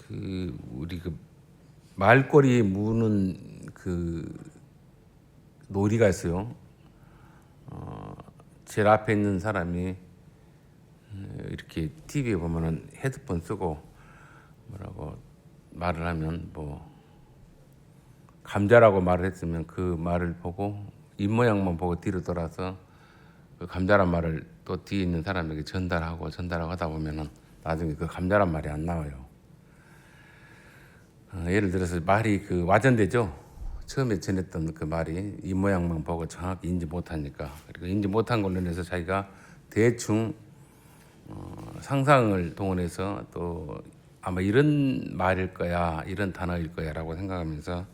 우리 말꼬리 무는 놀이가 있어요. 제일 앞에 있는 사람이 이렇게 TV에 보면은 헤드폰 쓰고 뭐라고 말을 하면 감자라고 말을 했으면 그 말을 보고 입 모양만 보고 뒤로 돌아서 그 감자란 말을 또 뒤에 있는 사람에게 전달하고 하다 보면은 나중에 그 감자란 말이 안 나와요. 예를 들어서 말이 와전되죠. 처음에 전했던 그 말이 이 모양만 보고 정확히 인지 못하니까, 그리고 인지 못한 걸로 인해서 자기가 대충 상상을 동원해서 또 아마 이런 말일 거야, 이런 단어일 거야라고 생각하면서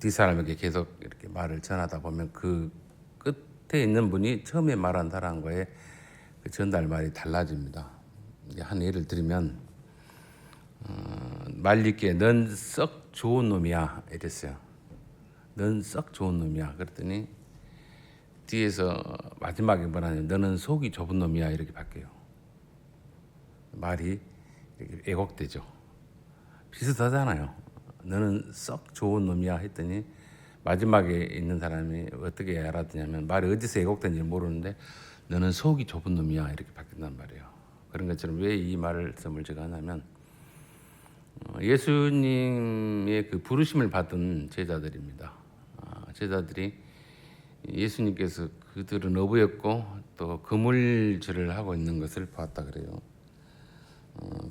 뒷사람에게 계속 이렇게 말을 전하다 보면 그 끝에 있는 분이 처음에 말한 사람과의 그 전달 말이 달라집니다. 한 예를 들면 말리기에 넌 썩 좋은 놈이야 이랬어요. 넌 썩 좋은 놈이야. 그랬더니 뒤에서 마지막에 뭐라냐면 너는 속이 좁은 놈이야 이렇게 바뀌어요. 말이 이렇게 왜곡되죠. 비슷하잖아요. 너는 썩 좋은 놈이야 했더니 마지막에 있는 사람이 어떻게 알아듣냐면 말이 어디서 왜곡된지 모르는데 너는 속이 좁은 놈이야 이렇게 바뀐단 말이에요. 그런 것처럼 왜 이 말씀을 제가 하냐면 예수님의 그 부르심을 받은 제자들입니다. 제자들이 예수님께서 그들은 어부였고 또 그물질을 하고 있는 것을 보았다 그래요.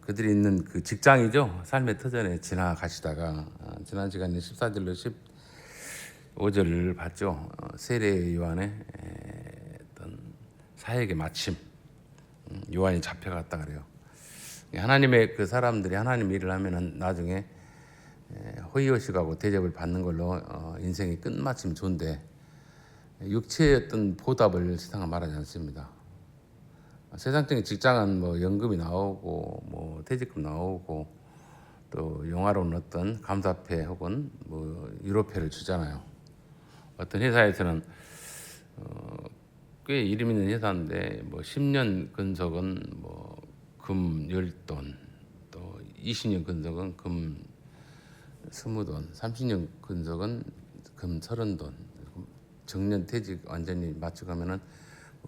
그들이 있는 그 직장이죠. 삶의 터전에 지나가시다가 지난 시간에 14절로 15절을 봤죠. 세례 요한의 어떤 사역의 마침, 요한이 잡혀갔다 그래요. 하나님의 그 사람들이 하나님 일을 하면은 나중에 호의호식하고 대접을 받는 걸로 인생이 끝마치면 좋은데 육체의 어떤 보답을 세상은 말하지 않습니다. 세상적인 직장은 연금이 나오고 퇴직금 나오고 또 영화로운 어떤 감사패 혹은 유로패를 주잖아요. 어떤 회사에서는 꽤 이름 있는 회사인데 10년 근속은 금 10돈, 또 20년 근속은 금 20돈, 30년 근속은 금 30돈, 정년 퇴직 완전히 맞춰가면은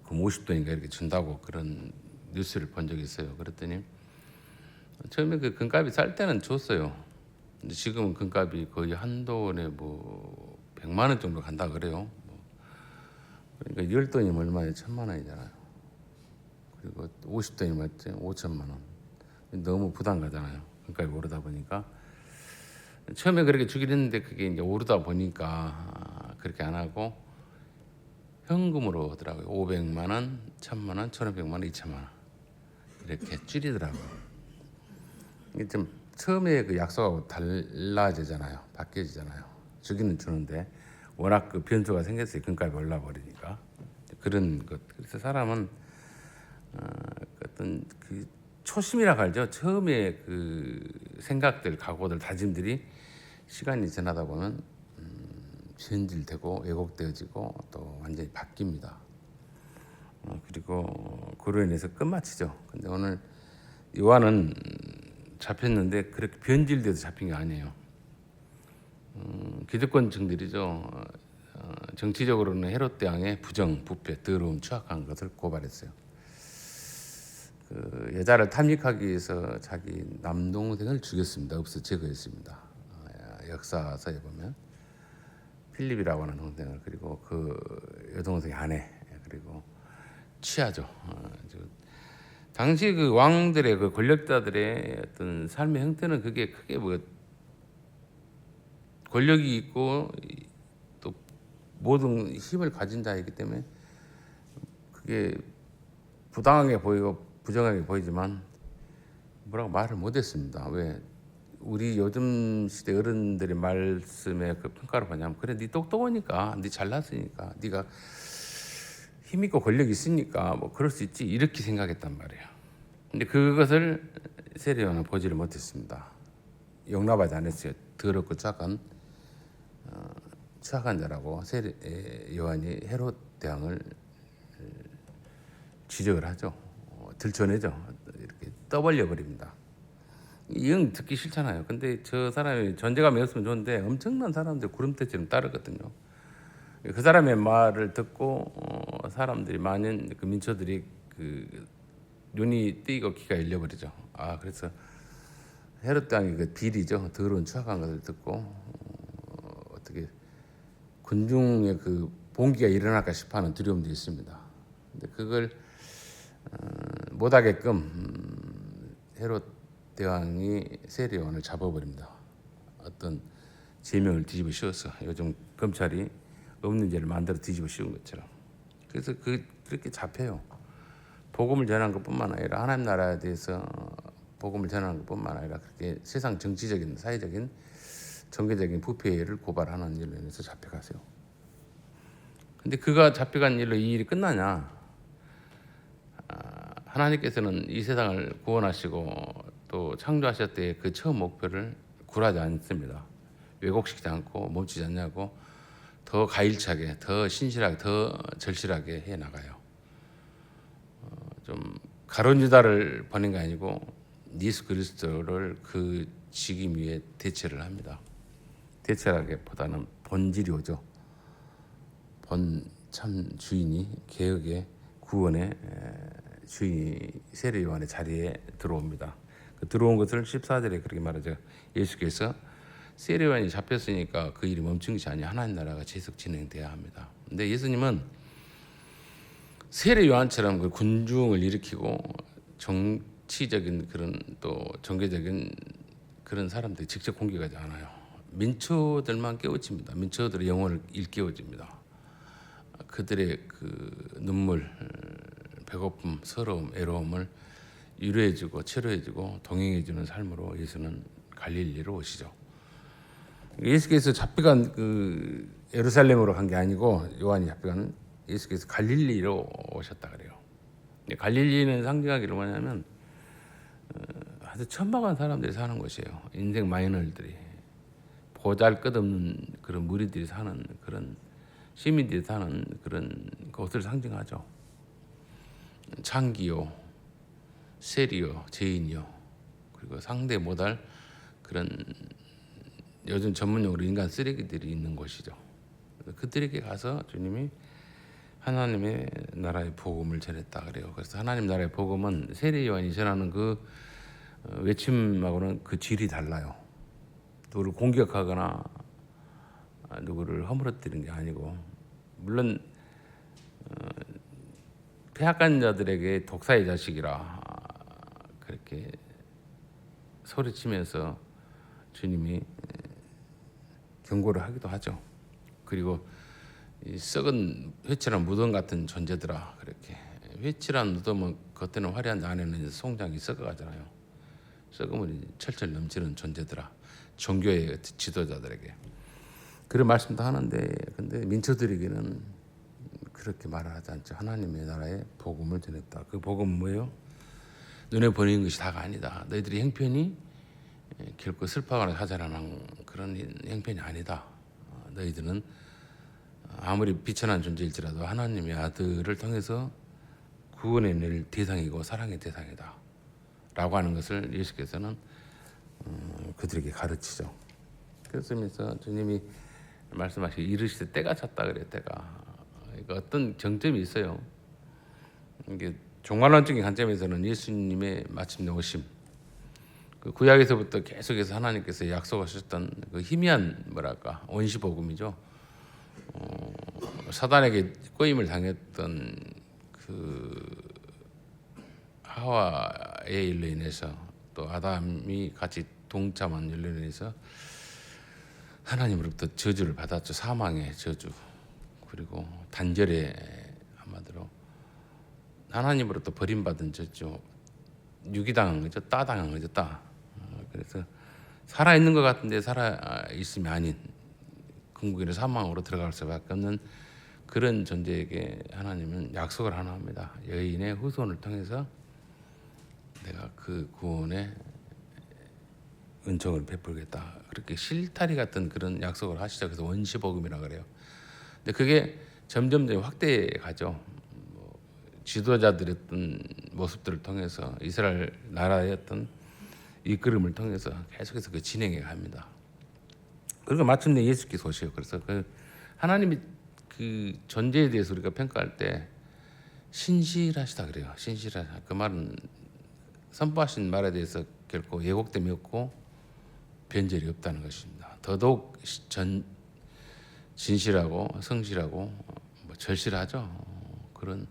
금 50돈인가 이렇게 준다고 그런 뉴스를 본 적이 있어요. 그랬더니 처음에 그 금값이 쌀 때는 줬어요. 근데 지금은 금값이 거의 한 돈에 100만 원 정도 간다 그래요. 그러니까 10돈이면 얼마예요? 1000만 원이잖아요. 그리고 50돈이 맞지? 5천만 원. 너무 부담 가잖아요. 금값이 오르다 보니까. 처음에 그렇게 주긴 했는데 그게 이제 오르다 보니까 그렇게 안 하고 현금으로 하더라고요. 500만 원, 1000만 원, 1500만 원, 2000만 원. 이렇게 줄이더라고요. 이게 좀 처음에 그 약속하고 달라지잖아요. 바뀌어지잖아요. 주기는 주는데 워낙 그 변수가 생겼어요. 금값이 올라 버리니까. 그런 것. 그래서 사람은 어떤 그 초심이라 할죠. 처음에 그 생각들, 각오들, 다짐들이 시간이 지나다 보면 변질되고 왜곡되어지고 또 완전히 바뀝니다. 그리고 그로 인해서 끝마치죠. 근데 오늘 요한은 잡혔는데 그렇게 변질돼서 잡힌 게 아니에요. 기득권층들이죠. 정치적으로는 헤롯 왕의 부정, 부패, 더러움, 추악한 것을 고발했어요. 그 여자를 탐닉하기 위해서 자기 남동생을 죽였습니다. 없어 제거했습니다. 역사서에 보면 필립이라고 하는 동생을, 그리고 그 여동생의 아내, 그리고 취하죠. 당시 그 왕들의 그 권력자들의 어떤 삶의 형태는 그게 크게 권력이 있고 또 모든 힘을 가진 자이기 때문에 그게 부당하게 보이고 부정하게 보이지만 뭐라고 말을 못했습니다. 왜? 우리 요즘 시대 어른들의 말씀에 그 평가를 뭐냐면 그래 네 똑똑하니까, 네 잘났으니까, 네가 힘 있고 권력이 있으니까 그럴 수 있지 이렇게 생각했단 말이에요. 근데 그것을 세례 요한은 보지를 못했습니다. 용납하지 않았어요. 더럽고 추악한 자라고 세례 요한이 헤롯 대왕을 지적을 하죠. 들춰내죠. 이렇게 떠벌려 버립니다. 영 듣기 싫잖아요. 근데 저 사람이 존재감이 없으면 좋은데 엄청난 사람들 구름대처럼 따르거든요. 그 사람의 말을 듣고 사람들이 많은 그 민초들이 그 눈이 뜨이고 귀가 열려버리죠. 아 그래서 헤롯 왕의 그 비리죠. 더러운 추악한 것을 듣고 어떻게 군중의 그 봉기가 일어날까 싶어하는 두려움도 있습니다. 근데 그걸 못하게끔 헤롯 대왕이 세례요한을 잡아버립니다. 어떤 제명을 뒤집어 씌워서 요즘 검찰이 없는 죄를 만들어 뒤집어 씌운 것처럼. 그래서 그렇게 잡혀요. 복음을 전하는 것뿐만 아니라 하나님 나라에 대해서 복음을 전하는 것뿐만 아니라 그렇게 세상 정치적인 사회적인 정계적인 부패를 고발하는 일로 인해서 잡혀가세요. 근데 그가 잡혀간 일로 이 일이 끝나냐? 하나님께서는 이 세상을 구원하시고 또 창조하셨을 때 그 처음 목표를 굴하지 않습니다. 왜곡시키지 않고 멈추지 않냐고 더 가일차게, 더 신실하게, 더 절실하게 해 나가요. 좀 가룟 유다를 보낸 게 아니고 예수 그리스도를 그 직임 위에 대체를 합니다. 대체라기보다는 본질이 오죠. 본 참 주인이 개혁의 구원의 주인이 세례 요한의 자리에 들어옵니다. 그 들어온 것을 14절에 그렇게 말하죠. 예수께서 세례 요한이 잡혔으니까 그 일이 멈춘 것이 아니라 하나님 나라가 계속 진행돼야 합니다. 근데 예수님은 세례 요한처럼 그 군중을 일으키고 정치적인 그런 또 종교적인 그런 사람들이 직접 공격하지 않아요. 민초들만 깨우칩니다. 민초들의 영혼을 일깨워줍니다. 그들의 그 눈물, 배고픔, 서러움, 애로움을 위로해주고 치료해주고 동행해주는 삶으로 예수는 갈릴리로 오시죠. 예수께서 잡혀간 그 예루살렘으로 간 게 아니고 요한이 잡혀간 예수께서 갈릴리로 오셨다 그래요. 갈릴리는 상징하기로 뭐냐면 아주 천박한 사람들이 사는 곳이에요. 인생 마이너들이 보잘것없는 그런 무리들이 사는 그런 시민들이 사는 그런 곳을 상징하죠. 창기요, 세리요, 죄인이요, 그리고 상대 못할 그런 요즘 전문용어로 인간 쓰레기들이 있는 곳이죠. 그들에게 가서 주님이 하나님의 나라의 복음을 전했다 그래요. 그래서 하나님 나라의 복음은 세례 요한이 전하는 그 외침하고는 그 질이 달라요. 누구를 공격하거나 누구를 허물어뜨리는 게 아니고, 물론 폐악한 자들에게 독사의 자식이라 그렇게 소리치면서 주님이 경고를 하기도 하죠. 그리고 이 썩은 회칠한 무덤 같은 존재들아, 그렇게 회칠한 무덤은 겉에는 화려한데 안에는 송장이 썩어가잖아요. 썩음을 철철 넘치는 존재들아, 종교의 지도자들에게 그런 말씀도 하는데, 근데 민초들에게는 그렇게 말을 하지 않죠. 하나님의 나라의 복음을 전했다. 그 복음은 뭐예요? 눈에 보이는 것이 다가 아니다. 너희들의 형편이 결코 슬퍼하거나 하자라는 그런 형편이 아니다. 너희들은 아무리 비천한 존재일지라도 하나님의 아들을 통해서 구원해 낼 대상이고 사랑의 대상이다 라고 하는 것을 예수께서는 그들에게 가르치죠. 그래서 주님이 말씀하시기 이르시되 때가 찼다 그래요. 때가. 그러니까 어떤 정점이 있어요. 이게 종말론적인 관점에서는 예수님의 마침내 오심, 그 구약에서부터 계속해서 하나님께서 약속하셨던 그 희미한 뭐랄까 원시복음이죠. 사단에게 꼬임을 당했던 그 하와의 일로 인해서 또 아담이 같이 동참한 일로 인해서 하나님으로부터 저주를 받았죠. 사망의 저주, 그리고 단절의 한마디로 하나님으로부터 버림받은 저주, 유기당한 거죠. 따당한 거죠. 따. 그래서 살아있는 것 같은데 살아있음이 아닌 궁극의 사망으로 들어갈 수밖에 없는 그런 존재에게 하나님은 약속을 하나 합니다. 여인의 후손을 통해서 내가 그 구원의 은총을 베풀겠다. 그렇게 실타리 같은 그런 약속을 하시죠. 그래서 원시복음이라고 그래요. 근데 그게 점점 확대해 가죠. 지도자들의 어떤 모습들을 통해서 이스라엘 나라의 어떤 이끌음을 통해서 계속해서 그 진행해 갑니다. 그리고 마침내 예수께서 오셔요. 그래서 그 하나님이 그 존재에 대해서 우리가 평가할 때 신실하시다 그래요. 신실하다. 그 말은 선포하신 말에 대해서 결코 예곡됨이 없고 변절이 없다는 것입니다. 더더욱 진실하고 성실하고 뭐 절실하죠. 그런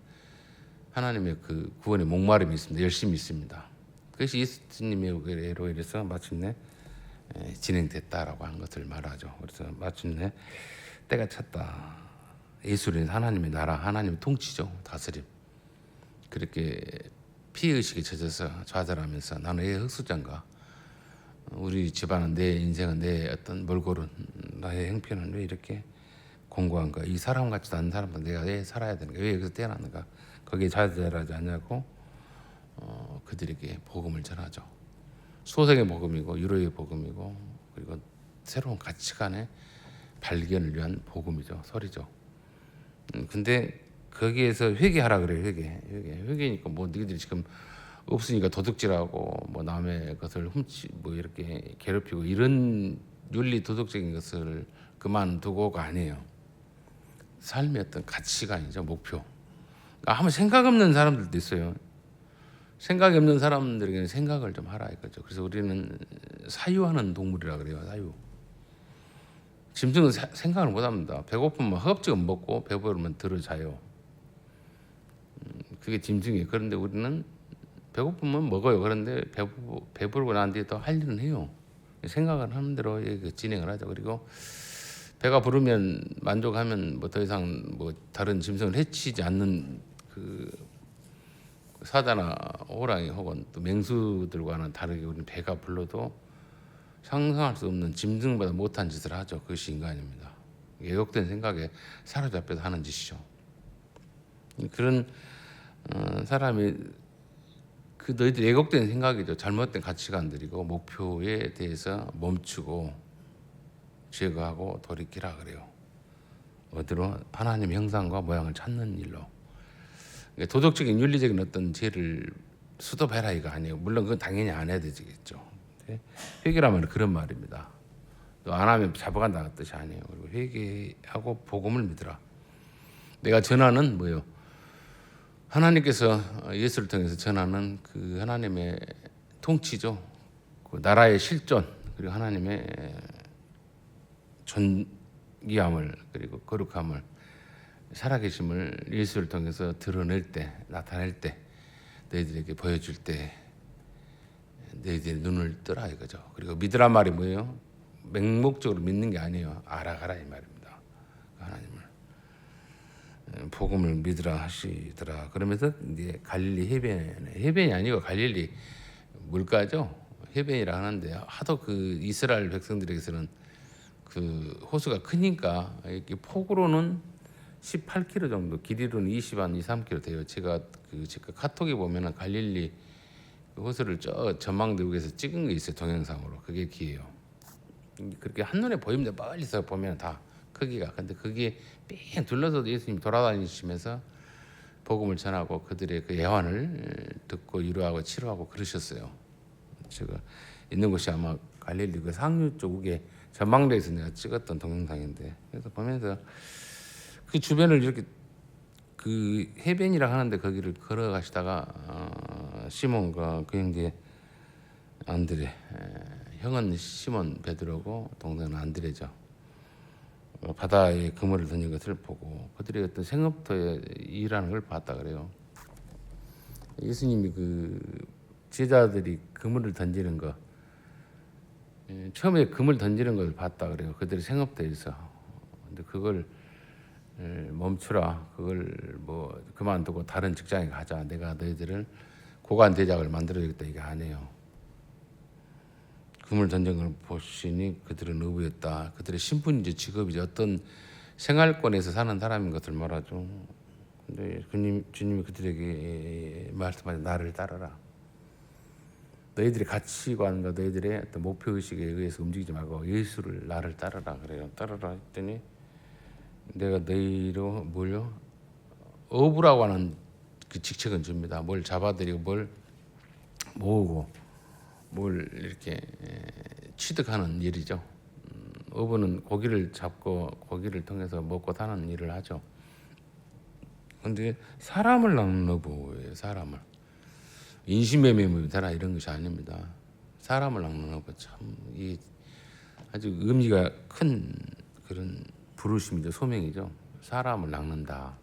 하나님의 그 구원의 목마름이 있습니다. 열심히 있습니다. 그것이 예수님의 의로 인해서 마침내 진행됐다라고 하는 것을 말하죠. 그래서 마침내 때가 찼다. 예수는 하나님의 나라, 하나님의 통치죠. 다스림. 그렇게 피의식에 젖어서 좌절하면서 나는 왜 흑수장가, 우리 집안은, 내 인생은, 내 어떤 몰골은, 나의 형편은 왜 이렇게 공고한가, 이 사람 같지도 않은 사람은 내가 왜 살아야 되는가, 왜 여기서 태어났는가, 거기에 좌절하지 않냐고 그들에게 복음을 전하죠. 소생의 복음이고 유로의 복음이고 그리고 새로운 가치관의 발견을 위한 복음이죠. 소리죠. 근데 거기에서 회개하라 그래요. 회개니까 뭐 너희들이 지금 없으니까 도둑질하고 뭐 남의 것을 뭐 이렇게 괴롭히고 이런 윤리 도덕적인 것을 그만두고가 아니에요. 삶의 어떤 가치관이죠. 목표. 그러니까 한번 생각 없는 사람들도 있어요. 생각이 없는 사람들에게는 생각을 좀 하라 이거죠. 그래서 우리는 사유하는 동물이라 그래요. 사유. 짐승은 생각을 못합니다. 배고프면 허겁지겁 먹고 배부르면 들어 자요. 그게 짐승이에요. 그런데 우리는 배고프면 먹어요. 그런데 배부르고 난 뒤에 또 할 일은 해요. 생각을 하는 대로 진행을 하죠. 그리고 배가 부르면 만족하면 뭐 더 이상 뭐 다른 짐승을 해치지 않는 그 사자나 호랑이 혹은 또 맹수들과는 다르게 우리는 배가 불러도 상상할 수 없는 짐승보다 못한 짓을 하죠. 그것이 인간입니다. 왜곡된 생각에 사로잡혀서 하는 짓이죠. 그런 사람이 그 너희들 왜곡된 생각이죠. 잘못된 가치관들이고 목표에 대해서 멈추고 제거하고 돌이키라 그래요. 어디로? 하나님의 형상과 모양을 찾는 일로. 도덕적인 윤리적인 어떤 죄를 수도해라 이거 아니에요. 물론 그건 당연히 안 해야 되겠죠. 회개라면 그런 말입니다. 또 안 하면 잡아간다는 뜻이 아니에요. 그리고 회개하고 복음을 믿으라. 내가 전하는 뭐요? 하나님께서 예수를 통해서 전하는 그 하나님의 통치죠. 그 나라의 실존 그리고 하나님의 존귀함을 그리고 거룩함을 살아계심을 예수를 통해서 드러낼 때, 나타낼 때, 너희들에게 보여줄 때 너희들의 눈을 뜨라 이거죠. 그리고 믿으란 말이 뭐예요? 맹목적으로 믿는 게 아니에요. 알아가라 이 말입니다. 하나님을 복음을 믿으라 하시더라. 그러면서 이제 갈릴리 해변이 아니고 갈릴리 물가죠. 해변이라 하는데 하도 그 이스라엘 백성들에게서는 그 호수가 크니까 이렇게 폭으로는 18km 정도, 길이로는 23km 돼요. 제가 카톡에 보면은 갈릴리 그 호수를 저 전망대국에서 찍은 게 있어요. 동영상으로. 그게 기예요. 그렇게 한눈에 보입니다. 멀리서 보면 다 크기가. 근데 그게 삥 둘러서 예수님이 돌아다니시면서 복음을 전하고 그들의 그 애환을 듣고 위로하고 치료하고 그러셨어요. 제가 있는 곳이 아마 갈릴리 그 상류 쪽에 전망대에서 내가 찍었던 동영상인데, 그래서 보면서 그 주변을 이렇게 그 해변이라 하는데 거기를 걸어가시다가 시몬과 그 형제 안드레, 형은 시몬 베드로고 동생은 안드레죠. 바다에 그물을 던진 것을 보고 그들의 어떤 생업터에 일하는 걸 봤다 그래요. 예수님이 그 제자들이 그물을 던지는 거, 처음에 그물 던지는 걸 봤다 그래요. 그들의 생업터에서. 근데 그걸 멈추라. 그걸 뭐 그만두고 다른 직장에 가자. 내가 너희들을 고관 대작을 만들어주겠다. 이게 아니에요. 그물 던진 걸 보시니 그들은 어부였다. 그들의 신분이죠, 직업이죠. 어떤 생활권에서 사는 사람인 것을 말하죠. 근데 주님이 그들에게 말씀하신 나를 따르라. 너희들의 가치관과 너희들의 어떤 목표 의식에 의해서 움직이지 말고 예수를 나를 따르라 그래요. 따르라 했더니 내가 너희로 뭘요? 어부라고 하는 그 직책은 줍니다. 뭘 잡아들이고 뭘 모으고 뭘 이렇게 취득하는 일이죠. 어부는 고기를 잡고 고기를 통해서 먹고 사는 일을 하죠. 근데 사람을 낚는 어부예요. 사람을 인신매매물이나 이런 것이 아닙니다. 사람을 낚는 어부 참이 아주 의미가 큰 그런 부르심이죠. 소명이죠. 사람을 낚는다.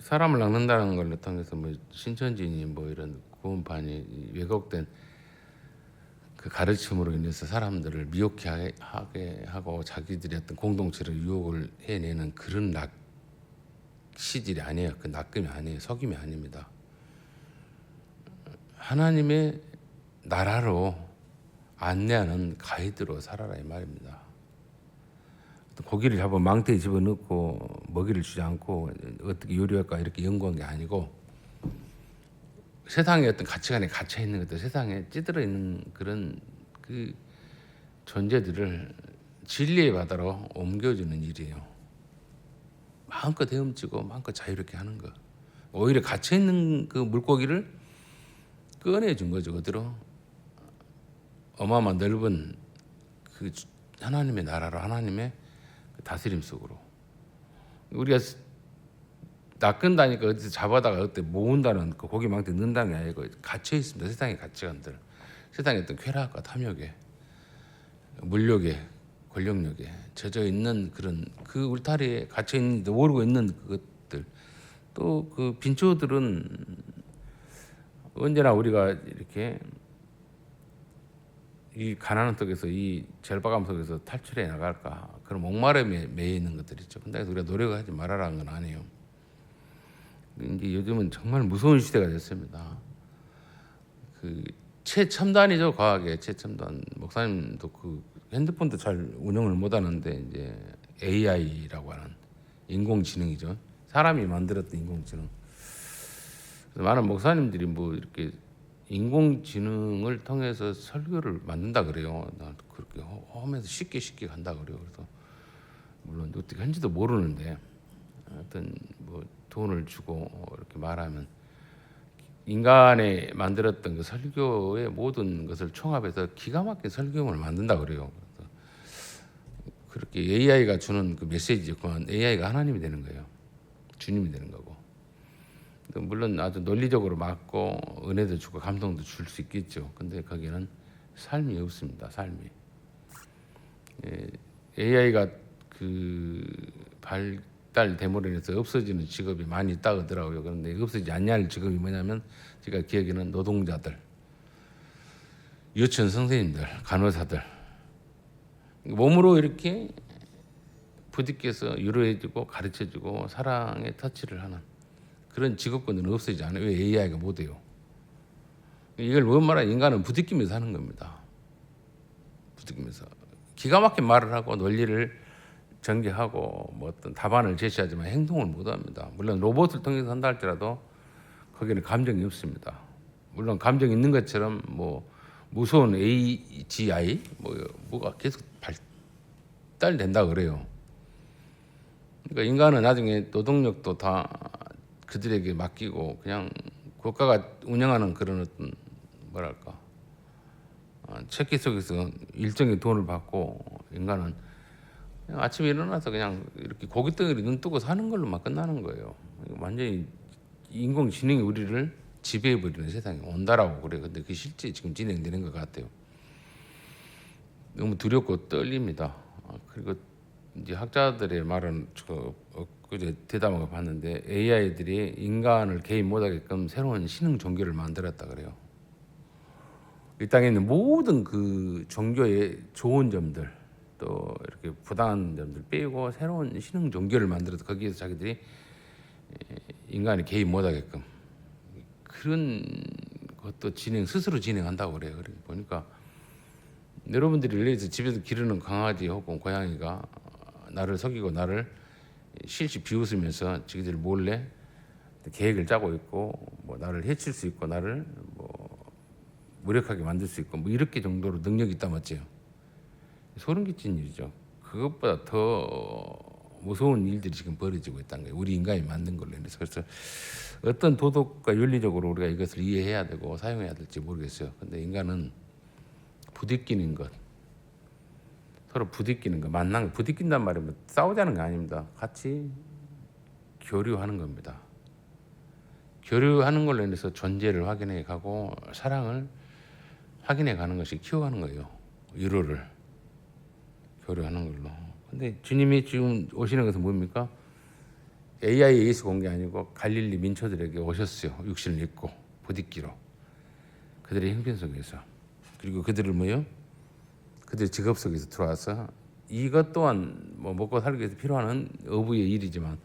사람을 낚는다는 걸 통해서 뭐 신천지니 뭐 이런 구원판이 왜곡된 그 가르침으로 인해서 사람들을 미혹하게 하고 자기들이 어떤 공동체를 유혹을 해내는 그런 낚시질이 아니에요. 그 낚음이 아니에요. 속임이 아닙니다. 하나님의 나라로 안내하는 가이드로 살아라 이 말입니다. 고기를 잡아 망태에 집어넣고 먹이를 주지 않고 어떻게 요리할까 이렇게 연구한 게 아니고 세상의 어떤 가치관에 갇혀 있는 것들, 세상에 찌들어 있는 그런 그 존재들을 진리의 바다로 옮겨주는 일이에요. 마음껏 헤엄치고 마음껏 자유롭게 하는 거. 오히려 갇혀 있는 그 물고기를 꺼내준 거죠. 그대로 어마어마한 넓은 그 하나님의 나라로 하나님의 다스림 속으로 우리가 낚은다니까 어디서 잡아다가 어때 모은다는 그 고기 망태 넣는다는 게 아니고 갇혀 있습니다. 세상의 가치관들, 세상의 어떤 쾌락과 탐욕에, 물욕에, 권력욕에 젖어 있는 그런 그 울타리에 갇혀 있는데 모르고 있는 그것들. 또 그 빈초들은 언제나 우리가 이렇게 이 가난한 속에서 이 절박함 속에서 탈출해 나갈까 그런 목마름에 매여 있는 것들이죠. 근데 우리가 노력하지 말아라는 건 아니에요. 이제 요즘은 정말 무서운 시대가 됐습니다. 그 최첨단이죠. 과학의 최첨단. 목사님도 그 핸드폰도 잘 운영을 못하는데 이제 AI라고 하는 인공지능이죠. 사람이 만들었던 인공지능. 그래서 많은 목사님들이 뭐 이렇게 인공지능을 통해서 설교를 만든다 그래요. 나 그렇게 홈에서 쉽게 간다 그래요. 그래서 물론 어떻게 한지도 모르는데 어떤 뭐 돈을 주고 이렇게 말하면 인간이 만들었던 그 설교의 모든 것을 총합해서 기가 막힌 설교문을 만든다 그래요. 그래서 그렇게 AI가 주는 그 메시지, 그건 AI가 하나님이 되는 거예요. 주님이 되는 거고. 물론 아주 논리적으로 맞고 은혜도 주고 감동도 줄 수 있겠죠. 근데 거기는 삶이 없습니다. 삶이. AI가 그 발달됨으로 인해서 없어지는 직업이 많이 있다 그러더라고요. 그런데 없어지지 않냐 할 직업이 뭐냐면 제가 기억에는 노동자들, 유치원 선생님들, 간호사들 몸으로 이렇게 부딪혀서 위로해주고 가르쳐주고 사랑의 터치를 하는 그런 직업군들은 없어지지 않아요. 왜 AI가 못해요? 이걸 뭔 말이야? 인간은 부딪히면서 하는 겁니다. 부딪히면서 기가 막힌 말을 하고 논리를 전개하고 뭐 어떤 답안을 제시하지만 행동을 못합니다. 물론 로봇을 통해서 한다 할지라도 거기는 감정이 없습니다. 물론 감정이 있는 것처럼 뭐 무서운 AGI 뭐가 계속 발달된다 그래요. 그러니까 인간은 나중에 노동력도 다 그들에게 맡기고 그냥 국가가 운영하는 그런 어떤 뭐랄까 체계 속에서 일정의 돈을 받고 인간은 그냥 아침에 일어나서 그냥 이렇게 고깃덩어리 눈 뜨고 사는 걸로만 끝나는 거예요. 완전히 인공지능이 우리를 지배해버리는 세상이 온다라고 그래요. 근데 그게 실제 지금 진행되는 것 같아요. 너무 두렵고 떨립니다. 그리고 이제 학자들의 말은 그제 대담하게 봤는데 AI들이 인간을 개입 못하게끔 새로운 신흥 종교를 만들었다 그래요. 이 땅에 있는 모든 그 종교의 좋은 점들 또 이렇게 부당한 점들 빼고 새로운 신흥 종교를 만들어서 거기에서 자기들이 인간이 개입 못하게끔 그런 것도 스스로 진행한다고 그래요. 그러니까 보니까 여러분들이 예를 집에서 기르는 강아지 혹은 고양이가 나를 속이고 나를 실시 비웃으면서 자기들 몰래 계획을 짜고 있고 뭐 나를 해칠 수 있고 나를 뭐 무력하게 만들 수 있고 뭐 이렇게 정도로 능력이 있다 맞죠? 소름 끼치는 일이죠. 그것보다 더 무서운 일들이 지금 벌어지고 있다는 거예요. 우리 인간이 만든 걸로 인해서. 그래서 어떤 도덕과 윤리적으로 우리가 이것을 이해해야 되고 사용해야 될지 모르겠어요. 근데 인간은 부딪히는 것, 서로 부딪히는 것, 만난 거, 부딪힌단 말이 뭐 싸우자는 게 아닙니다. 같이 교류하는 겁니다. 교류하는 걸로 인해서 존재를 확인해 가고 사랑을 확인해 가는 것이 키워가는 거예요. 유로를 교류하는 걸로. 근데 주님이 지금 오시는 것은 뭡니까? AI 예수 온 게 아니고 갈릴리 민초들에게 오셨어요. 육신을 입고 부딪기로 그들의 형편 속에서, 그리고 그들을 뭐요? 그들의 직업 속에서 들어와서 이것 또한 뭐 먹고 살기 위해서 필요한 어부의 일이지만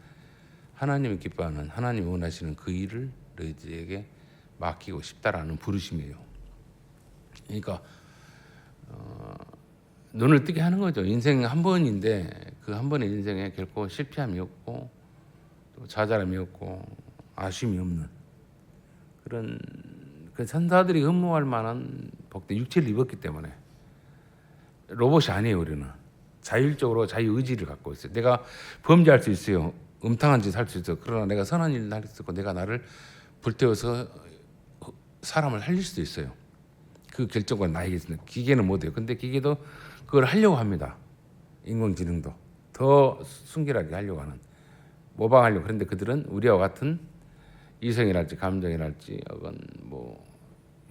하나님이 기뻐하는, 하나님이 원하시는 그 일을 너희들에게 맡기고 싶다라는 부르심이에요. 그러니까 눈을 뜨게 하는 거죠. 인생 한 번인데 그 한 번의 인생에 결코 실패함이 없고 또 좌절함이 없고 아쉬움이 없는 그런 그 천사들이 흠모할 만한 복된 육체를 입었기 때문에 로봇이 아니에요. 우리는 자율적으로 자유 의지를 갖고 있어요. 내가 범죄할 수 있어요. 음탕한 짓 할 수 있어. 그러나 내가 선한 일을 할 수 있고 내가 나를 불태워서 사람을 살릴 수도 있어요. 그 결정권 나에게 있습니다. 기계는 못해요. 근데 기계도 그걸 하려고 합니다. 인공지능도 더 순결하게 하려고 하는, 모방하려고. 그런데 그들은 우리와 같은 이성이랄지 감정이랄지 혹은 뭐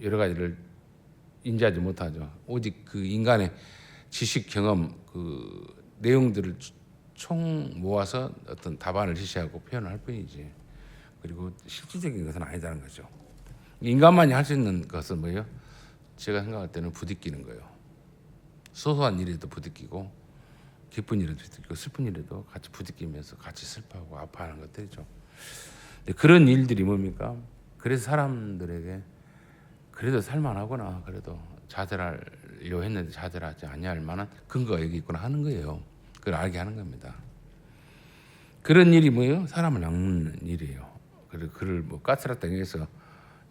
여러 가지를 인지하지 못하죠. 오직 그 인간의 지식 경험 그 내용들을 총 모아서 어떤 답안을 제시하고 표현을 할 뿐이지, 그리고 실질적인 것은 아니다는 거죠. 인간만이 할 수 있는 것은 뭐예요? 제가 생각할 때는 부딪히는 거예요. 소소한 일에도 부딪히고 기쁜 일에도 부딪히고 슬픈 일에도 같이 부딪히면서 같이 슬퍼하고 아파하는 것들이죠. 그런 일들이 뭡니까? 그래서 사람들에게 그래도 살만하구나, 그래도 자살하려 했는데 자살하지 아니할 만한 근거가 여기 있구나 하는 거예요. 그걸 알게 하는 겁니다. 그런 일이 뭐예요? 사람을 낚는 일이에요. 그리고 그를 뭐 가스라다 해서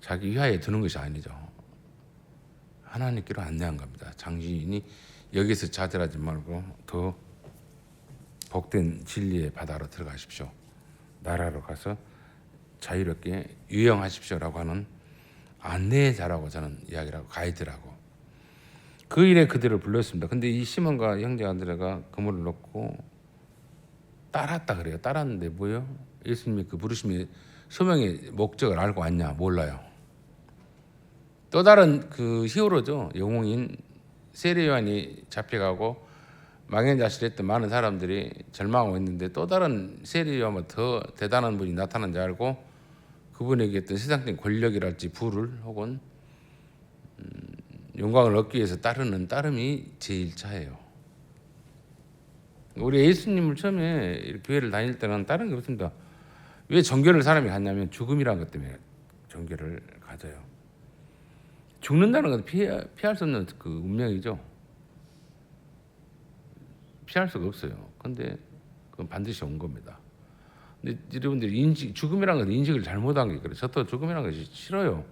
자기 위하에 두는 것이 아니죠. 하나님께로 안내한 겁니다. 장신이 여기서 자살하지 말고 더 복된 진리의 바다로 들어가십시오. 나라로 가서 자유롭게 유영하십시오라고 하는 안내자라고 저는 이야기를 하고, 가이드라고. 그 일에 그들을 불렀습니다. 근데 이 시몬과 형제 안드레가 그물을 놓고 따랐다 그래요. 따랐는데 뭐요? 예수님이 그 부르심의 소명의 목적을 알고 왔냐? 몰라요. 또 다른 그 히어로죠. 영웅인 세례 요한이 잡혀가고 망연자실했던 많은 사람들이 절망하고 있는데 또 다른 세례 요한보다 더 대단한 분이 나타난 줄 알고 그분에게 어떤 세상적인 권력이랄지 부를 혹은 영광을 얻기 위해서 따르는 따름이 제1차예요. 우리 예수님을 처음에 교회를 다닐 때는 다른 게 없습니다. 왜 종교를 사람이 갖냐면 죽음이라는 것 때문에 종교를 가져요. 죽는다는 건 피할 수 없는 그 운명이죠. 피할 수가 없어요. 근데 그건 반드시 온 겁니다. 근데 여러분들이 죽음이라는 건 인식을 잘못한 게 그래요. 저도 죽음이라는 것이 싫어요.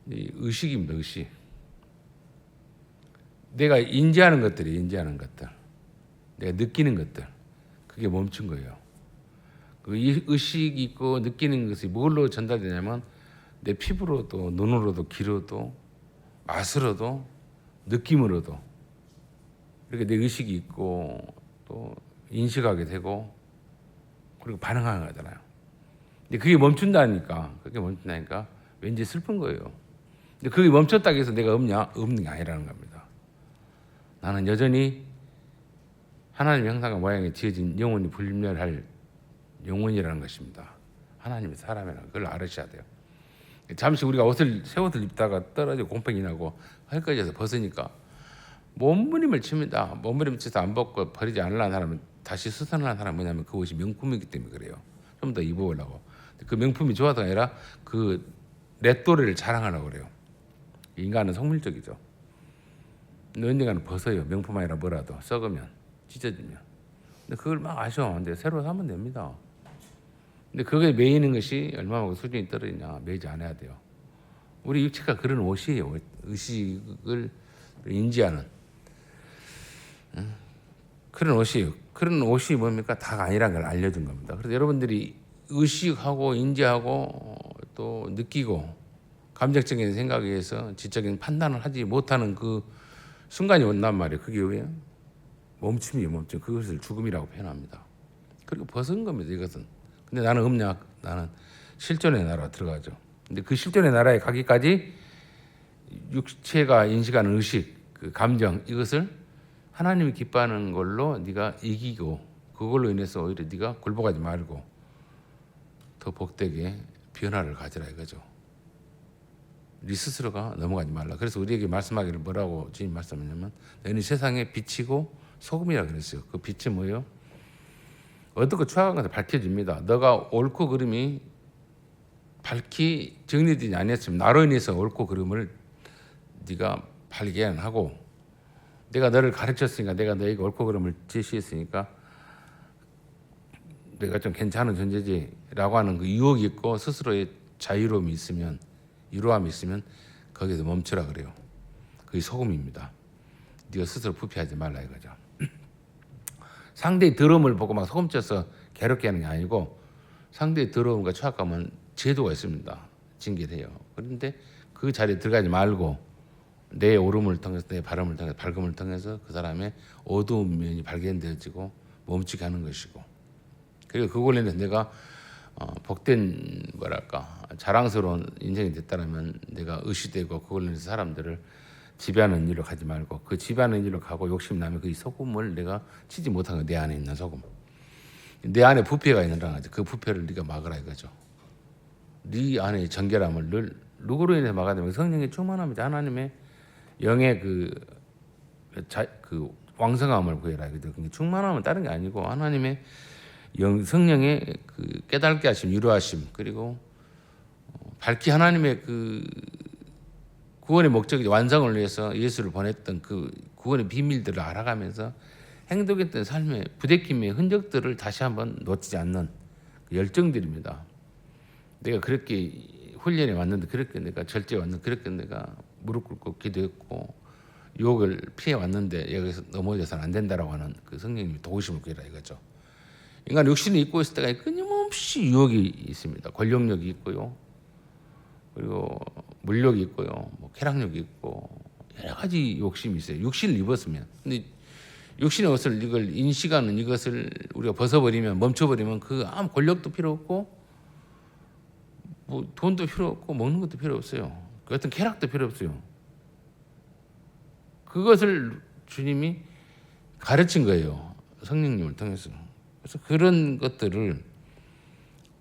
의식입니다. 의식. 내가 인지하는 것들이 인지하는 것들, 내가 느끼는 것들, 그게 멈춘 거예요. 그 의식이 있고 느끼는 것이 뭘로 전달되냐면 내 피부로도 눈으로도 귀로도 맛으로도 느낌으로도 이렇게 내 의식이 있고 또 인식하게 되고 그리고 반응하는 거잖아요. 근데 그게 멈춘다니까 왠지 슬픈 거예요. 근데 그게 멈췄다고 해서 내가 없는 게 아니라는 겁니다. 나는 여전히 하나님의 형상과 모양에 지어진 영원히 불멸할 영혼이라는 것입니다. 하나님의 사람이라는 걸 알으셔야 돼요. 잠시 우리가 새 옷을 입다가 떨어지고 곰팡이 나고 헐거져서 벗으니까 몸부림을 칩니다. 몸부림 쳐서 안 벗고 버리지 않으려는 사람은 다시 수선하는 사람은 뭐냐면 그 옷이 명품이기 때문에 그래요. 좀 더 입어보려고. 그 명품이 좋아서가 아니라 그 렛도리를 자랑하려고 그래요. 인간은 속물적이죠. 언젠가는 벗어요. 명품 아니라 뭐라도 썩으면 찢어지면. 근데 그걸 막 아쉬워. 근데 새로 사면 됩니다. 근데 그거에 매이는 것이 얼마나 수준이 떨어지냐. 매이지 않아야 돼요. 우리 육체가 그런 옷이에요. 의식을 인지하는 그런 옷이에요. 그런 옷이 뭡니까? 다가 아니라는 걸 알려준 겁니다. 그래서 여러분들이 의식하고 인지하고 또 느끼고 감정적인 생각에 의해서 지적인 판단을 하지 못하는 그 순간이 온단 말이에요. 그게 왜 멈춤이에요. 멈춤. 그것을 죽음이라고 표현합니다. 그리고 벗은 겁니다. 이것은. 근데 나는 없냐? 나는 실존의 나라 들어가죠. 근데 그 실존의 나라에 가기까지 육체가 인식하는 의식, 그 감정 이것을 하나님이 기뻐하는 걸로 네가 이기고 그걸로 인해서 오히려 네가 굴복하지 말고 더 복되게 변화를 가져라 이거죠. 네 스스로가 넘어가지 말라. 그래서 우리에게 말씀하기를 뭐라고 주님 말씀하냐면 너희는 세상에 빛이고 소금이라 그랬어요. 그 빛이 뭐예요? 어둡고 추악한 것을 밝혀줍니다. 너가 옳고 그름이 밝히 정리되지 않았으면 나로 인해서 옳고 그름을 네가 발견하고 내가 너를 가르쳤으니까 내가 너에게 옳고 그름을 제시했으니까 내가 좀 괜찮은 존재지라고 하는 그 유혹이 있고 스스로의 자유로움이 있으면 유로함이 있으면 거기서 멈추라 그래요. 그게 소금입니다. 네가 스스로 부패하지 말라 이거죠. 상대의 더러움을 보고 막 소금 쳐서 괴롭게 하는 게 아니고 상대의 더러움과 추악감은 제도가 있습니다. 징계를 해요. 그런데 그 자리에 들어가지 말고 내 오름을 통해서 내 발음을 통해서 밝음을 통해서 그 사람의 어두운 면이 발견되어지고 멈추게 하는 것이고 그리고 그걸로 인해서 내가 복된 뭐랄까 자랑스러운 인생이 됐다면 내가 의시되고 그걸로 인해서 사람들을 지배하는 일로 가지 말고 그 지배하는 일로 가고 욕심 나면 그 소금을 내가 치지 못한 거 내 안에 있는 소금 내 안에 부패가 있는다는 거죠. 그 부패를 네가 막으라 이거죠. 네 안에 정결함을 늘 누구로 인해서 막아야 되면 성령의 충만함이죠. 하나님의 영의 그 왕성함을 구해라 이거죠. 충만함은 다른 게 아니고 하나님의 성령의 그 깨닫게 하심, 유로하심 그리고 밝히 하나님의 그 구원의 목적이 완성을 위해서 예수를 보냈던 그 구원의 비밀들을 알아가면서 행동했던 삶의 부대낌의 흔적들을 다시 한번 놓치지 않는 그 열정들입니다. 내가 그렇게 훈련해 왔는데 그렇게 내가 절제해 왔는데 그렇게 내가 무릎 꿇고 기도했고 유혹을 피해 왔는데 여기서 넘어져서는 안 된다라고 하는 그 성령님이 도우심을 구해라 이거죠. 인간 육신이 있고 있을 때가 끊임없이 유혹이 있습니다. 권력력이 있고요. 그리고 물욕이 있고요. 뭐 쾌락력이 있고 여러 가지 욕심이 있어요. 육신을 입었으면. 근데 육신의 옷을 이걸 인식하는 이것을 우리가 벗어버리면 멈춰버리면 그 아무 권력도 필요 없고 뭐 돈도 필요 없고 먹는 것도 필요 없어요. 그 어떤 쾌락도 필요 없어요. 그것을 주님이 가르친 거예요. 성령님을 통해서. 그래서 그런 것들을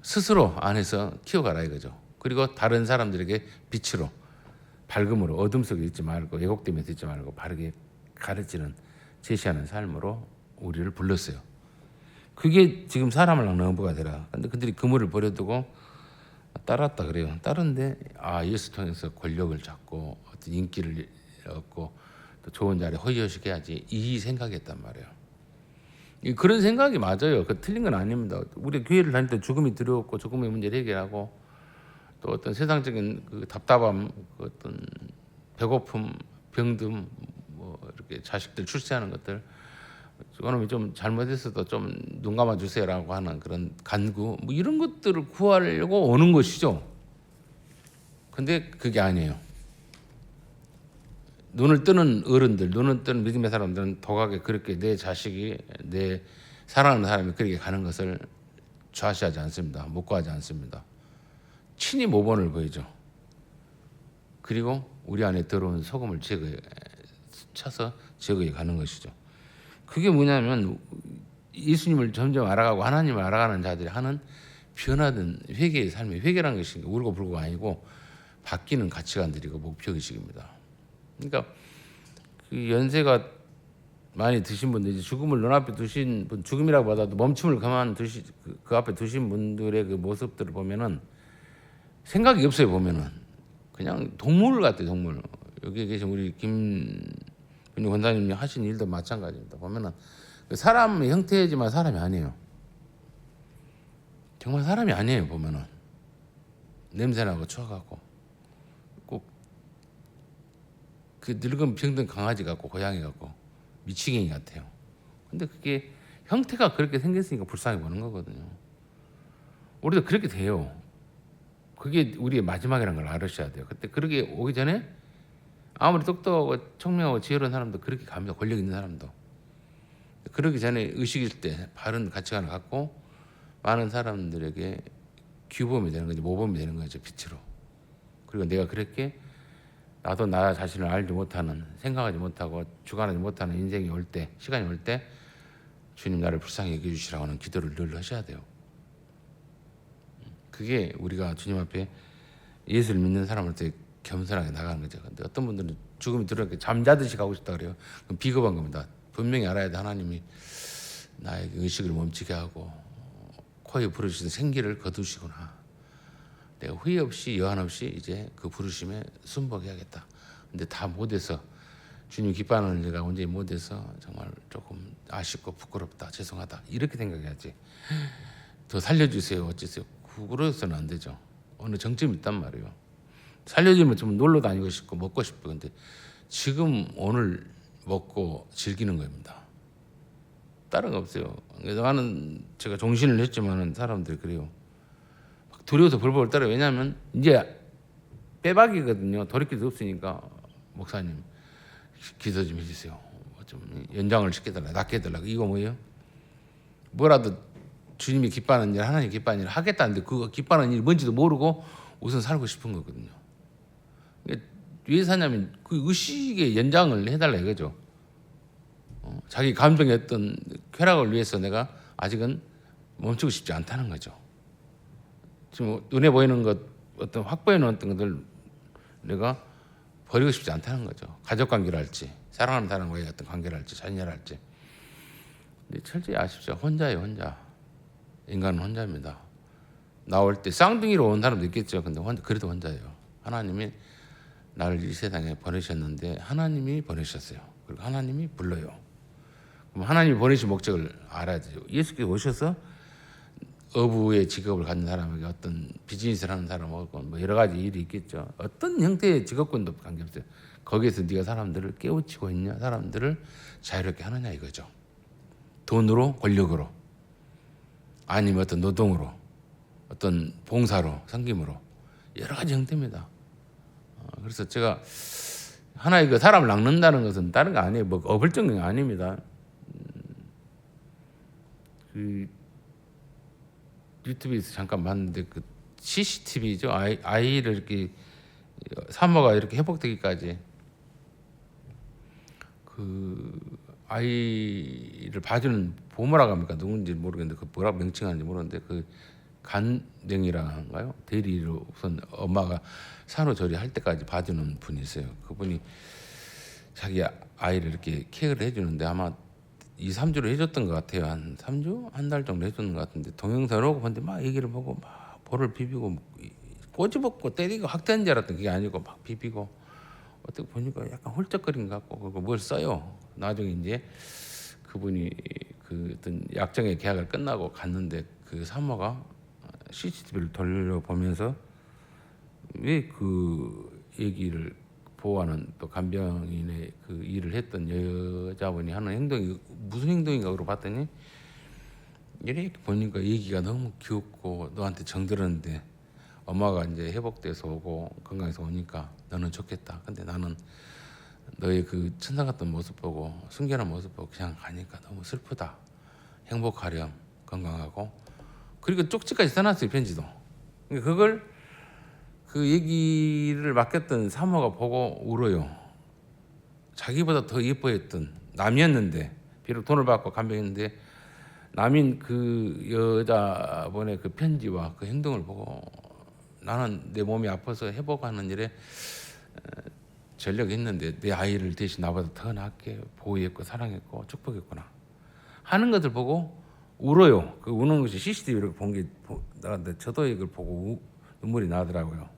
스스로 안에서 키워가라 이거죠. 그리고 다른 사람들에게 빛으로 밝음으로 어둠 속에 있지 말고 왜곡되면서 있지 말고 바르게 가르치는 제시하는 삶으로 우리를 불렀어요. 그게 지금 사람을 낚는 어부가 되라. 근데 그들이 그물을 버려두고 따랐다 그래요. 따른데 예수 통해서 권력을 잡고 어떤 인기를 얻고 또 좋은 자리에 허위허식 해야지 이 생각이었단 말이에요. 그런 생각이 맞아요. 그 틀린 건 아닙니다. 우리 교회를 다닐 때 죽음이 두려웠고 죽음의 문제를 해결하고 또 어떤 세상적인 그 답답함, 그 어떤 배고픔, 병듦, 뭐 이렇게 자식들 출세하는 것들, 그놈이 좀 잘못했어도 좀 눈 감아 주세요라고 하는 그런 간구, 뭐 이런 것들을 구하려고 오는 것이죠. 근데 그게 아니에요. 눈을 뜨는 어른들, 눈을 뜨는 믿음의 사람들은 도각에 그렇게 내 자식이 내 사랑하는 사람이 그렇게 가는 것을 좌시하지 않습니다. 묵과하지 않습니다. 친히 모범을 보이죠. 그리고 우리 안에 들어온 소금을 쳐서 제거해 가는 것이죠. 그게 뭐냐면 예수님을 점점 알아가고 하나님을 알아가는 자들이 하는 변화된 회개의 삶이 회개라는 것이 울고불고가 아니고 바뀌는 가치관들이고 목표의식입니다. 그러니까 그 연세가 많이 드신 분들, 죽음을 눈앞에 두신 분, 죽음이라고 받아도 멈춤을 그 앞에 두신 분들의 그 모습들을 보면은 생각이 없어요. 보면은 그냥 동물 같아요. 동물. 여기 계신 우리 김근희 권사님이 하신 일도 마찬가지입니다. 보면은 사람의 형태지만 사람이 아니에요. 정말 사람이 아니에요. 보면은 냄새나고 추하고 꼭 그 늙은 병든 강아지 같고 고양이 같고 미치갱이 같아요. 근데 그게 형태가 그렇게 생겼으니까 불쌍히 보는 거거든요. 우리도 그렇게 돼요. 그게 우리의 마지막이라는 걸 알으셔야 돼요. 그때 그렇게 오기 전에 아무리 똑똑하고 청명하고 지혜로운 사람도 그렇게 갑니다. 권력 있는 사람도. 그러기 전에 의식일 때 바른 가치관을 갖고 많은 사람들에게 규범이 되는 거죠. 모범이 되는 거죠. 빛으로. 그리고 내가 그렇게 나도 나 자신을 알지 못하는, 생각하지 못하고 주관하지 못하는 인생이 올 때, 시간이 올 때 주님 나를 불쌍히 여겨주시라고 하는 기도를 늘 하셔야 돼요. 그게 우리가 주님 앞에 예수를 믿는 사람한테 겸손하게 나가는 거죠. 근데 어떤 분들은 죽음이 들어오니까 잠자듯이 가고 싶다 그래요. 그럼 비겁한 겁니다. 분명히 알아야 돼. 하나님이 나에게 의식을 멈추게 하고 코에 부르시는 생기를 거두시구나. 내가 후회 없이 여한 없이 이제 그 부르심에 순복해야겠다. 근데 다 못해서 주님 기뻐하는 일가 온전히 못해서 정말 조금 아쉽고 부끄럽다, 죄송하다 이렇게 생각해야지. 더 살려주세요, 어쩌세요. 그래서는 안 되죠. 어느 정점이 있단 말이에요. 살려주면 좀 놀러 다니고 싶고 먹고 싶고 근데 지금 오늘 먹고 즐기는 겁니다. 다른 거 없어요. 그래서 나는 제가 종신을 했지만은 사람들이 그래요. 막 두려워서 벌벌 떨어요. 왜냐하면 이제 빼박이거든요. 돌이킬 수 없으니까 목사님 기도 좀 해주세요. 좀 연장을 시켜달라, 낫게 해달라. 이거 뭐예요? 뭐라도 주님이 기뻐하는 일, 하나님 기뻐하는 일 하겠다는데 그 기뻐하는 일이 뭔지도 모르고 우선 살고 싶은 거거든요. 왜 사냐면 그 의식의 연장을 해달라 이거죠. 자기 감정의 어떤 쾌락을 위해서 내가 아직은 멈추고 싶지 않다는 거죠. 지금 눈에 보이는 것, 어떤 확보해 놓은 어떤 것들 내가 버리고 싶지 않다는 거죠. 가족 관계를 할지, 사랑하는 사람과의 어떤 관계를 할지, 자녀를 할지. 근데 철저히 아십시오. 혼자예요, 혼자. 인간은 혼자입니다. 나올 때 쌍둥이로 온 사람도 있겠죠. 근데 그래도 혼자예요. 하나님이 나를 이 세상에 보내셨는데 하나님이 보내셨어요. 그리고 하나님이 불러요. 그럼 하나님이 보내신 목적을 알아야 돼요. 예수께서 오셔서 어부의 직업을 갖는 사람에게 어떤 비즈니스를 하는 사람하고 뭐 여러 가지 일이 있겠죠. 어떤 형태의 직업군도 관계없어요. 거기에서 네가 사람들을 깨우치고 있냐, 사람들을 자유롭게 하느냐 이거죠. 돈으로, 권력으로, 아니면 어떤 노동으로, 어떤 봉사로, 섬김으로 여러 가지 형태입니다. 그래서 제가 하나의 그 사람을 낚는다는 것은 다른 거 아니에요. 뭐 어불적인 게 아닙니다. 그 유튜브에서 잠깐 봤는데 그 CCTV죠. 아이를 이렇게 산모가 이렇게 회복되기까지 그 아이를 봐주는 보모라고 합니까? 누군지 모르겠는데 그 뭐라고 명칭하는지 모르는데 그 간병이라는가요? 대리로 우선 엄마가 산후조리 할 때까지 봐주는 분이 있어요. 그분이 자기 아이를 이렇게 케어를 해주는데 아마 2, 3주를 해줬던 것 같아요. 한 3주? 한 달 정도 해줬는 것 같은데 동영상을 오고 봤는데 막 얘기를 보고 막 볼을 비비고 꼬집었고 때리고 학대한 줄 알았던 그게 아니고 막 비비고 어떻게 보니까 약간 홀쩍거린 것 같고 그리고 뭘 써요. 나중에 이제 그분이 그 어떤 약정의 계약을 끝나고 갔는데 그 산모가 CCTV를 돌려보면서 왜 그 얘기를 보호하는 또 간병인의 그 일을 했던 여자분이 하는 행동이 무슨 행동인가 그러고 봤더니 이렇게 보니까 얘기가 너무 귀엽고 너한테 정들었는데 엄마가 이제 회복돼서 오고 건강해서 오니까 너는 좋겠다. 근데 나는 너의 그 천사 같은 모습 보고 순결한 모습 보고 그냥 가니까 너무 슬프다. 행복하렴, 건강하고. 그리고 쪽지까지 써놨어요, 편지도. 그걸 그 얘기를 맡겼던 사모가 보고 울어요. 자기보다 더 예뻐했던 남이었는데 비록 돈을 받고 간병했는데 남인 그 여자분의 그 편지와 그 행동을 보고 나는 내 몸이 아파서 회복하는 일에 전력했는데 내 아이를 대신 나보다 더 낫게 보호했고 사랑했고 축복했구나 하는 것을 보고 울어요. 그 우는 것이 CCTV를 본 게 나한테 저도 이걸 보고 눈물이 나더라고요.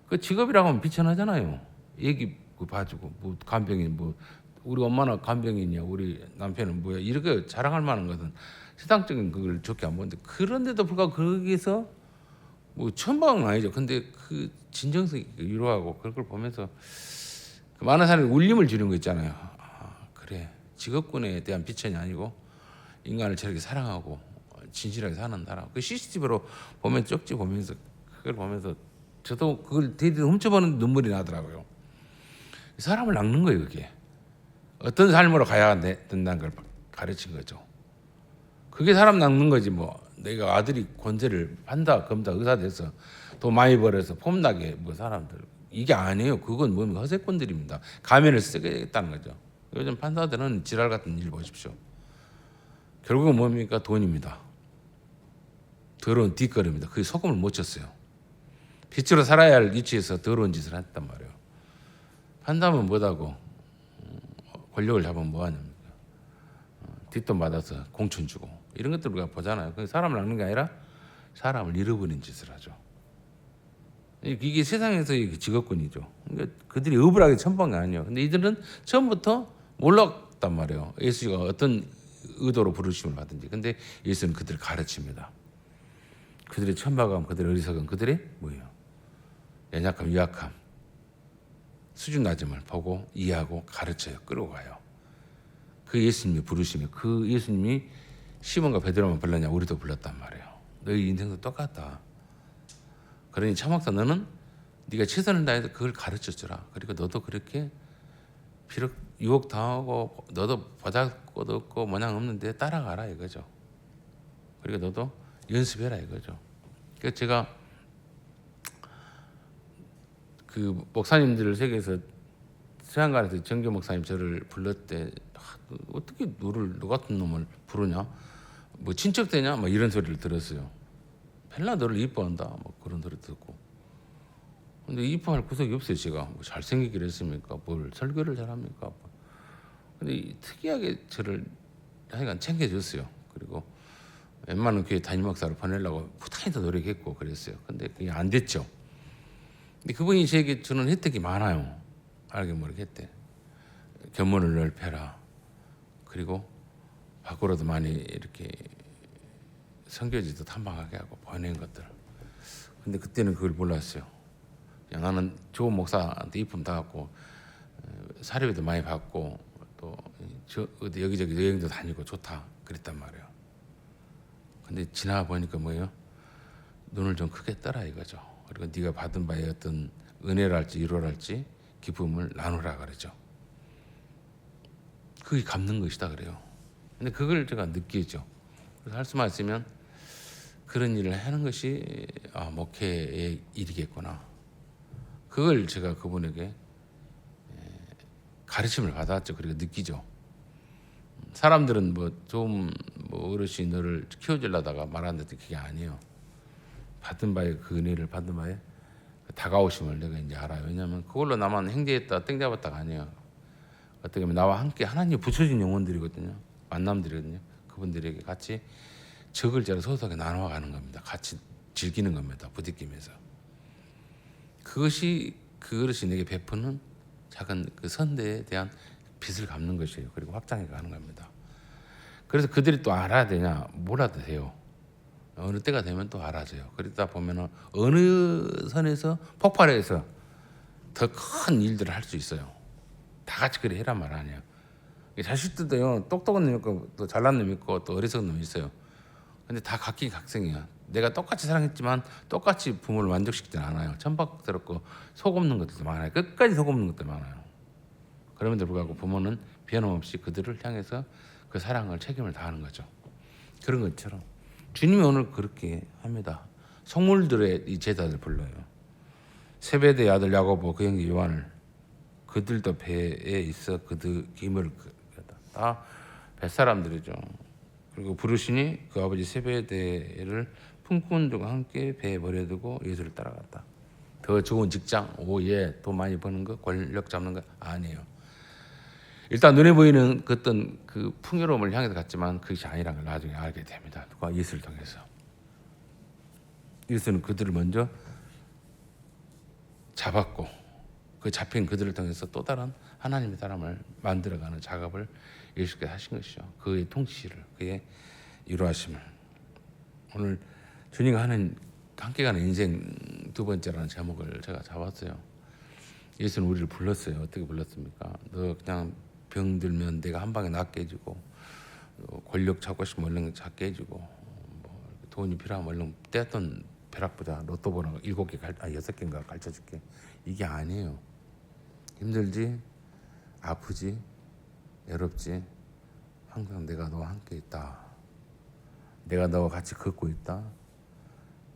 그 직업이라고 하면 비천하잖아요. 얘기 봐주고 뭐 간병인 뭐 우리 엄마는 간병인이야, 우리 남편은 뭐야 이렇게 자랑할 만한 것은 세상적인 그걸 좋게 안 보는데 그런데도 불구하고 거기서 뭐 천방은 아니죠. 근데 그 진정성이 위로하고 그걸 보면서 그 많은 사람이 울림을 주는 거 있잖아요. 아, 그래 직업군에 대한 비천이 아니고 인간을 저렇게 사랑하고 진실하게 사는 나라. 그 CCTV로 보면 쪽지 보면서 그걸 보면서 저도 그걸 데이터 훔쳐보는 눈물이 나더라고요. 사람을 낚는 거예요, 그게. 어떤 삶으로 가야 된다는 걸 가르친 거죠. 그게 사람 낚는 거지 뭐. 내가 아들이 권세를 판다, 검다, 의사 돼서 돈 많이 벌어서 폼나게 뭐 사람들 이게 아니에요. 그건 뭐 허세꾼들입니다. 가면을 쓰겠다는 거죠. 요즘 판사들은 지랄 같은 일 보십시오. 결국은 뭡니까? 돈입니다. 더러운 뒷거리입니다. 그게 소금을 못 쳤어요. 빛으로 살아야 할 위치에서 더러운 짓을 했단 말이에요. 판사면 뭐다고 권력을 잡으면 뭐하냐니까. 뒷돈 받아서 공천 주고 이런 것들 우리가 보잖아요. 사람을 낚는 게 아니라 사람을 잃어버린 짓을 하죠. 이게 세상에서의 직업군이죠. 그러니까 그들이 억울하게 처먹은 게 아니에요. 근데 이들은 처음부터 몰랐단 말이에요. 예수가 어떤 의도로 부르심을 받든지. 근데 예수는 그들을 가르칩니다. 그들의 천박함, 그들의 어리석음, 그들의 뭐예요? 연약함, 유약함, 수준 낮음을 보고 이해하고 가르쳐요. 끌고 가요. 그 예수님이 부르시며 그 예수님이 시몬과 베드로만 불렀냐 우리도 불렀단 말이에요. 너희 인생도 똑같다. 그러니 차목사 너는 네가 최선을 다해서 그걸 가르쳐주라. 그리고 너도 그렇게 비록 유혹 당하고 너도 보잘것 없고 모양 없는데 따라가라 이거죠. 그리고 너도 연습해라 이거죠. 그래서 제가 그 목사님들을 세계에서 서양관에서 정교 목사님 저를 불렀을 때 어떻게 너 같은 놈을 부르냐? 뭐 친척 되냐? 뭐 이런 소리를 들었어요. 펠라 너를 이뻐한다. 뭐 그런 소리 듣고. 근데 이뻐할 구석이 없어요. 제가 뭐 잘생기기를 했습니까? 뭘 설교를 잘합니까? 근데 특이하게 저를 하여간 챙겨줬어요. 그리고 웬만한 교회 담임 목사로 보내려고 부단히 더 노력했고 그랬어요. 근데 그게 안 됐죠. 근데 그분이 저에게 주는 혜택이 많아요. 알게 모르게 했대. 견문을 넓혀라. 그리고 밖으로도 많이 이렇게 선교지도 탐방하게 하고 보낸 것들. 근데 그때는 그걸 몰랐어요. 그냥 나는 좋은 목사한테 이쁨 받았고 사료비도 많이 받고 또 여기저기 여행도 다니고 좋다 그랬단 말이에요. 근데 지나 보니까 뭐예요? 눈을 좀 크게 떠라 이거죠. 그리고 네가 받은 바에 어떤 은혜랄지 위로랄지 기쁨을 나누라 그러죠. 그게 갚는 것이다 그래요. 근데 그걸 제가 느끼죠. 그래서 할 수만 있으면 그런 일을 하는 것이 목회의 일이겠구나. 그걸 제가 그분에게 가르침을 받았죠. 그리고 느끼죠. 사람들은 좀 어르신 너를 키워주려다가 말하는데 그게 아니에요. 받은 바에 그 은혜를 받은 바에 그 다가오심을 내가 이제 알아요. 왜냐하면 그걸로 나만 행제했다 땡 잡았다가 아니에요. 어떻게 보면 나와 함께 하나님 붙여진 영혼들이거든요. 만남들이거든요. 그분들에게 같이 적을자로 소소하게 나눠가는 겁니다. 같이 즐기는 겁니다. 부딪히면서. 그것이 그 어르신이 내게 베푸는 작은 그 선대에 대한 빚을 갚는 것이에요. 그리고 확장해 가는 겁니다. 그래서 그들이 또 알아야 되냐? 몰라도 돼요. 어느 때가 되면 또 알아져요. 그러다 보면은 어느 선에서 폭발해서 더 큰 일들을 할 수 있어요. 다 같이 그래 해란 말 아니에요. 자식들도요 똑똑한 놈 있고 또 잘난 놈 있고 또 어리석은 놈 있어요. 근데 다 각기 각성이야. 내가 똑같이 사랑했지만 똑같이 부모를 만족시키지는 않아요. 천박스럽고 속 없는 것들도 많아요. 끝까지 속 없는 것들 많아요. 그럼에도 불구하고 부모는 변함없이 그들을 향해서 그 사랑을 책임을 다하는 거죠. 그런 것처럼 주님이 오늘 그렇게 합니다. 성물들의 이 제자들 불러요. 세베대의 아들 야고보 그 형제 요한을 그들도 배에 있어 그들 기물을 다 뱃사람들이죠. 그리고 부르시니 그 아버지 세베대를 품꾼 들과 함께 배에 버려두고 예수를 따라갔다. 더 좋은 직장, 돈 많이 버는 거, 권력 잡는 거 아니에요. 일단 눈에 보이는 어떤 그 풍요로움을 향해서 갔지만 그것이 아니라는 걸 나중에 알게 됩니다. 누가 예수를 통해서. 예수는 그들을 먼저 잡았고 그 잡힌 그들을 통해서 또 다른 하나님의 사람을 만들어가는 작업을 예수께서 하신 것이죠. 그의 통치를, 그의 이루하심을. 오늘 주님과 함께 가는 인생 두 번째라는 제목을 제가 잡았어요. 예수는 우리를 불렀어요. 어떻게 불렀습니까? 너 그냥 병들면 내가 한 방에 낫게 해주고 권력 찾고 싶으면 얼른 찾게 해주고 돈이 필요하면 얼른 떼었던 벼락보다 로또 번호 7개, 6개인가 가르쳐줄게. 이게 아니에요. 힘들지, 아프지, 외롭지, 항상 내가 너와 함께 있다. 내가 너와 같이 걷고 있다.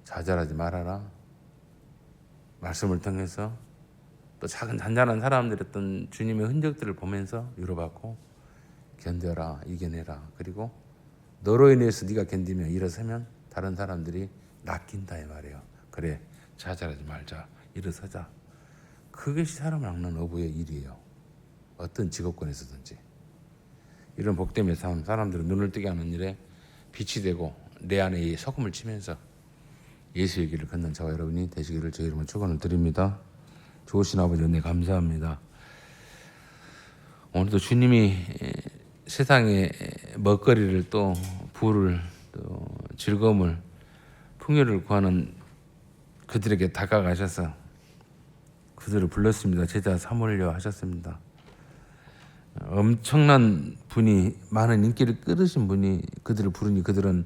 좌절하지 말아라. 말씀을 통해서 또 작은 잔잔한 사람들의 어떤 주님의 흔적들을 보면서 위로받고 견뎌라, 이겨내라. 그리고 너로 인해서 네가 견디며 일어서면 다른 사람들이 낚인다 이 말이에요. 그래, 좌절하지 말자, 일어서자. 그것이 사람을 낚는 어부의 일이에요. 어떤 직업권에서든지. 이런 복됨의 삶, 사람들은 눈을 뜨게 하는 일에 빛이 되고 내 안에 이 소금을 치면서 예수의 길을 걷는 저와 여러분이 되시기를 주의 이름으로 축원을 드립니다. 좋으신 아버지 은혜 감사합니다. 오늘도 주님이 세상의 먹거리를 또 부를 또 즐거움을 풍요를 구하는 그들에게 다가가셔서 그들을 불렀습니다. 제자 삼으려 하셨습니다. 엄청난 분이, 많은 인기를 끌으신 분이 그들을 부르니 그들은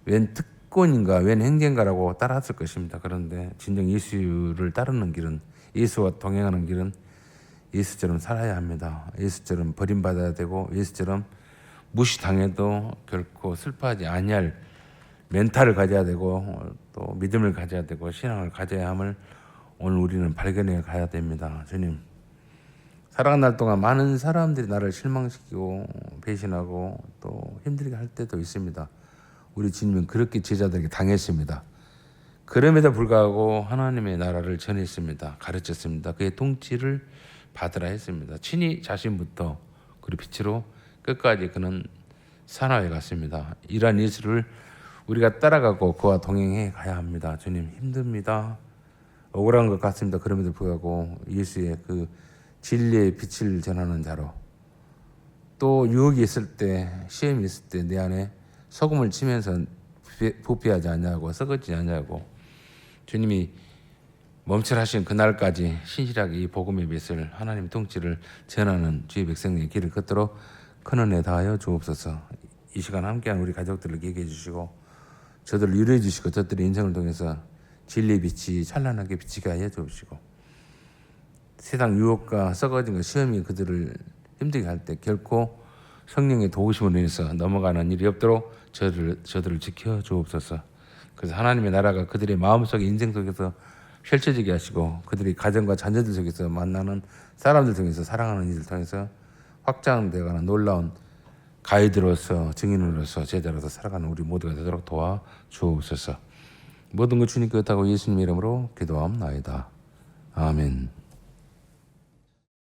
웬 특권인가 웬 행진가라고 따라왔을 것입니다. 그런데 진정 예수를 따르는 길은, 예수와 동행하는 길은 예수처럼 살아야 합니다. 예수처럼 버림받아야 되고 예수처럼 무시당해도 결코 슬퍼하지 아니할 멘탈을 가져야 되고 또 믿음을 가져야 되고 신앙을 가져야 함을 오늘 우리는 발견해 가야 됩니다. 주님, 살아간 날 동안 많은 사람들이 나를 실망시키고 배신하고 또 힘들게 할 때도 있습니다. 우리 주님은 그렇게 제자들에게 당했습니다. 그럼에도 불구하고 하나님의 나라를 전했습니다. 가르쳤습니다. 그의 통치를 받으라 했습니다. 친히 자신부터 그리고 빛으로 끝까지 그는 산화해 갔습니다. 이러한 예수를 우리가 따라가고 그와 동행해 가야 합니다. 주님, 힘듭니다. 억울한 것 같습니다. 그럼에도 불구하고 예수의 그 진리의 빛을 전하는 자로, 또 유혹이 있을 때, 시험이 있을 때 내 안에 소금을 치면서 부패하지 않냐고, 썩어지지 않냐고, 주님이 멈춰하신 그날까지 신실하게 이 복음의 빛을, 하나님 통치를 전하는 주의 백성의 길을 걷도록 큰 은혜 다하여 주옵소서. 이 시간 함께한 우리 가족들을 얘기해 주시고 저들을 위로해 주시고 저들의 인생을 통해서 진리의 빛이 찬란하게 비치게 하여 주옵시고, 세상 유혹과 썩어진 것, 시험이 그들을 힘들게 할 때 결코 성령의 도우심으로 인해서 넘어가는 일이 없도록 저들을 지켜 주옵소서. 그래서 하나님의 나라가 그들의 마음속에, 인생 속에서 펼쳐지게 하시고 그들이 가정과 자녀들 속에서 만나는 사람들 통해서, 사랑하는 이들 통해서 확장되어가는 놀라운 가이드로서, 증인으로서, 제자로서 살아가는 우리 모두가 되도록 도와 주옵소서. 모든 것 주님께 의탁하고 예수님 이름으로 기도하옵나이다. 아멘.